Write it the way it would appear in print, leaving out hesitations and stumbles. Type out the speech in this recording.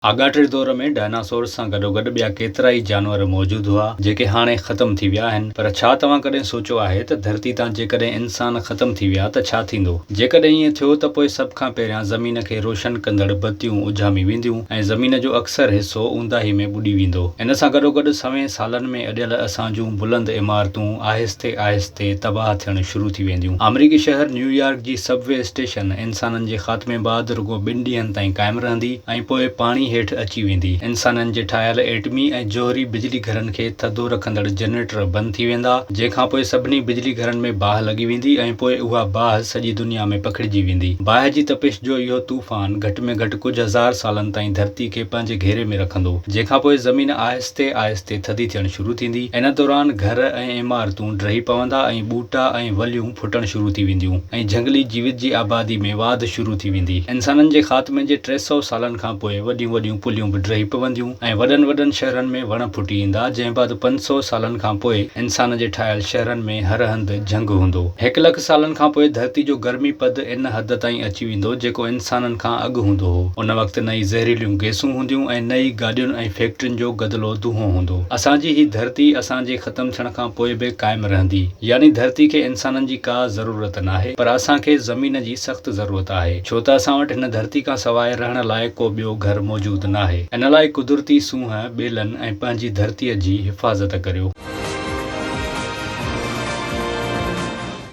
आगाटिर दौर में डायनासोर सां गॾोगॾु ॿिया केतिरा ई जानवर मौजूद हुआ जेके हाणे ख़तम थी विया आहिनि। पर छा तव्हां कॾहिं सोचियो आहे त धरती तां जेकॾहिं इंसान ख़तम थी विया त छा थींदो? जेकॾहिं ईअं थियो त पोइ सभ खां पहिरियां ज़मीन खे रोशन कंदड़ बतियूं उझामी वेंदियूं ऐं ज़मीन जो अक्सर हिसो ऊंदाही में ॿुॾी वेंदो। इन सां गॾोगॾु सवें सालनि में अॼुकल्ह असां जूं बुलंद इमारतूं आहिस्ते आहिस्ते तबाह थियण शुरू थी वेंदियूं। अमरीकी शहर न्यूयॉर्क जी सबवे स्टेशन इंसाननि जे ख़ात्मे बाद रुगो 2 ॾींहंनि ताईं क़ाइमु रहंदी ऐं पोइ पाणी हेठि अची वेंदी। इंसाननि जे ठाहियल एटमी ऐं जोहरी बिजली घरनि खे थधो रखंदड़ जनरेटर बंदि थी वेंदा, जंहिंखां पोइ सभिनी बिजली घरनि में बाहि लॻी वेंदी ऐं पोइ उहा बाहि सॼी दुनिया में पखिड़िजी वेंदी। बाहि जी तपिश जो इहो तूफ़ान घटि में घटि कुझु हज़ार सालनि ताईं धरती खे पंहिंजे घेरे में रखंदो, जंहिंखां पोइ ज़मीन आहिस्ते आहिस्ते थधी थियण शुरू थींदी। इन दौरान घर ऐं इमारतूं ढही पवंदा ऐं ॿूटा ऐं वलियूं फुटण शुरू थी वेंदियूं ऐं झंगली जीवित जी आबादी में वाध शुरू थी वेंदी। इंसाननि जे ख़ात्मे जे 300 सालनि खां पोइ वॾियूं वॾियूं पुलियूं बि ढही पवंदियूं ऐं वॾनि वॾनि शहरनि में वण फुटी ईंदा, जंहिं बाद 500 सालनि खां पोइ इंसान जे ठाहियल शहरनि में हर हंधि जंग हूंदो। 1 लख सालनि खां पोइ धरती जो गर्मी पद इन हद ताईं अची वेंदो जेको इंसाननि खां अॻु हूंदो हो। उन वक़्तु न ई ज़हरीलियूं गैसूं हूंदियूं ऐं न ई गाॾियुनि ऐं फैक्ट्रियुनि जो गदिलो दुंहों हूंदो। असांजी ही धरती असांजे ख़तम थियण खां पोइ बि क़ाइमु रहंदी, यानी धरती खे इंसाननि जी का ज़रूरत नाहे, पर असांखे ज़मीन जी सख़्त ज़रूरत आहे, छो त असां वटि हिन धरती खां सवाइ रहण लाइ को ॿियो घर मौजूदु नाहे। इन लाइ कुदरती सूंहं ॿेलनि ऐं पंहिंजी धरतीअ जी हिफ़ाज़त करियो।